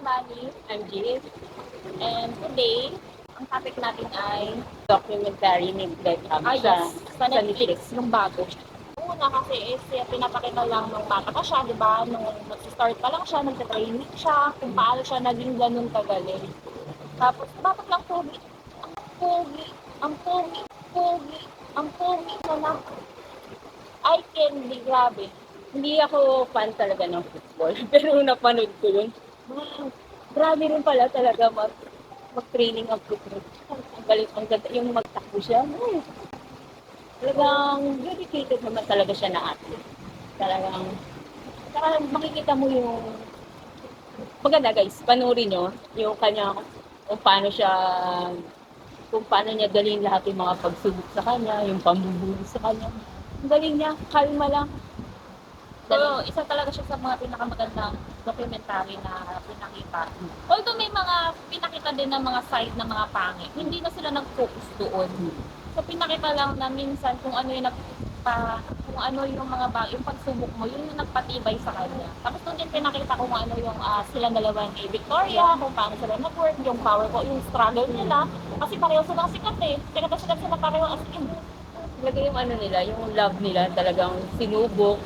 Bani. I'm Jis. And today, ang topic natin ay Documentary ni Beckham sa Netflix, yung bago. Una kasi is pinapakita lang nung bata pa siya, di ba? Nung nag-start pa lang siya, nag-training siya, kung paano siya naging ganun kagaling. Tapos, bakit lang pogi? Ang pogi, ang pogi, pogi, ang pogi na lang. I can be, grabe. Hindi ako fan talaga ng football. Pero nung napanood ko yun, grabe rin pala talaga mag-training ang football. Ang galing, ang ganda, yung magtakbo siya. Talagang dedicated naman talaga siya na athlete. Talagang makikita mo yung maganda guys, panoorin nyo yung kanya kung paano niya dalhin lahat yung mga pagsubok sa kanya, yung pambubuli sa kanya. Ang galing niya, kalma lang. So, isa talaga siya sa mga pinakamagandang documentary na pinakita. Although may mga pinakita din ng mga side ng mga pangit, hindi na sila nag-focus doon. So, pinakita lang na minsan kung ano yung kung ano yung mga yung pagsubok mo, yun yung nagpatibay sa kanya. Tapos doon din pinakita kung ano yung sila dalawa ni Victoria, kung paano sila nag-work, yung power ko, yung struggle nila. Kasi pareho silang sikat eh. Sikat na sikat sila pareho as in. Talaga yung ano nila, yung love nila, talagang sinubok,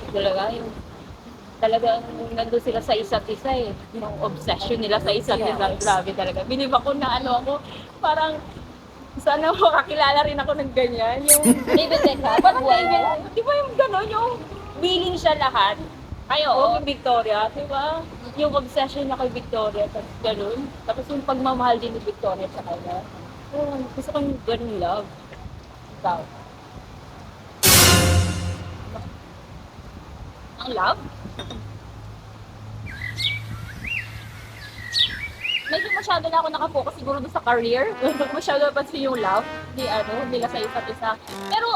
talagang nandun sila sa isa't isa eh. Yung obsession nila sa isa't isa, grabe talaga. Bilib ako na ano ako, parang sana makakilala rin ako ng ganyan. Yung David Beckham, parang David, di ba yung gano'n, yung willing siya lahat. Ay, Oo, oo. kay Victoria, di ba? Yung obsession niya kay Victoria, tapos gano'n. Tapos yung pagmamahal din ni Victoria sa kanya. Oh, gusto ko yung gano'n love. Ikaw. Ang love? Medyo masyado na ako nakafocus siguro doon sa career. Masyado pansin yung love nila sa isa't isa. Pero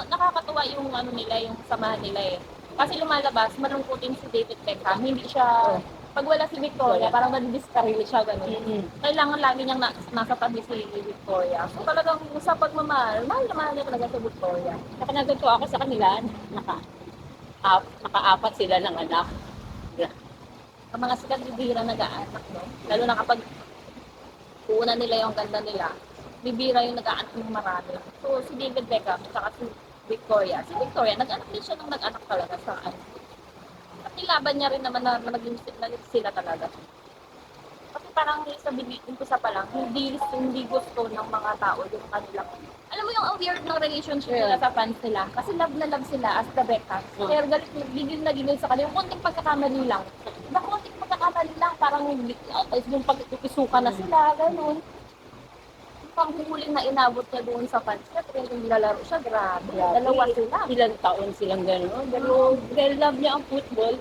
nakakatuwa yung nila, yung samahan nila eh. Kasi lumalabas, malungkutin si David Beckham. Hindi siya, pag wala si Victoria, parang nadi-discourage siya ganun. Kailangan lagi niyang nasa tabi si Victoria. So talagang sa pagmamahal, mahal na mahal niya talaga si Victoria. Saka natutuwa ako sa kanila, naka-apat sila ng anak. Ang mga sikat bibira nag-aanak, no? Lalo na kapag una nila yung ganda nila, bibira yung nag-aanak ng marami. So, si David Beckham, saka si Victoria. Si Victoria, nag-anak din siya nung nag-anak talaga sa At nilaban niya rin naman na naging sila talaga. Kasi parang sa umpisa pa lang, hindi gusto ng mga tao yung kanilang. Alam mo yung weird ng relationship nila sa fans nila. Kasi love na love sila as the Beckham. Pero galit, gigil na gigil sa kanila. Yung konting pagkakamali lang. Na konting pagkakamali lang, parang yung pag-isuka na sila, ganun. Yung panghuling na inabot niya doon sa fans niya, pero yung nilalaro siya, grabe. Dalawa sila. Ilang taon silang gano'n. Pero dahil love niya ang football,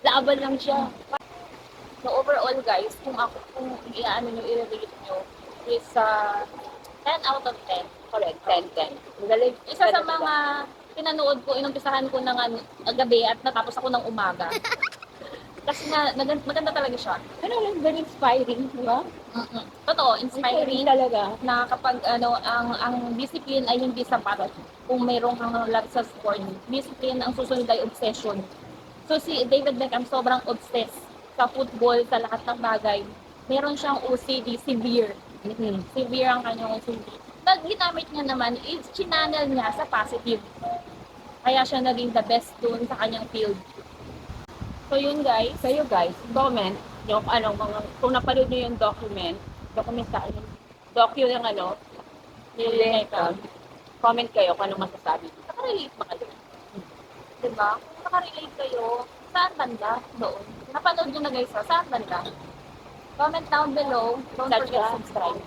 laban lang siya. So overall guys, kung i-rate nyo is 10 out of 10. Correct, 10-10. Magaling. Isa sa mga pinanood ko, inumpisahan ko ng gabi at natapos ako ng umaga. Kasi maganda talaga siya. Ano lang, very inspiring, di ba? Totoo, inspiring talaga. na kapag ang discipline ay hindi sapat kung mayroong kang love sa sport. Discipline ang susunod ay obsession. So si David Beckham sobrang obsessed sa football, sa lahat ng bagay. Meron siyang OCD, severe. Severe ang kanyang OCD. Ginamit niya naman is chinannel niya sa positive. Kaya siya naging the best doon sa kanyang field. So yun guys, Kayo guys, comment yung kung napanood nyo yung docu yung ni Beckham, comment kayo kung anong masasabi. nakarelate ba kayo? Diba? Kung nakarelate kayo, saan banda? Doon. Napanood nyo na guys, saan banda? Comment down below. Don't forget to subscribe.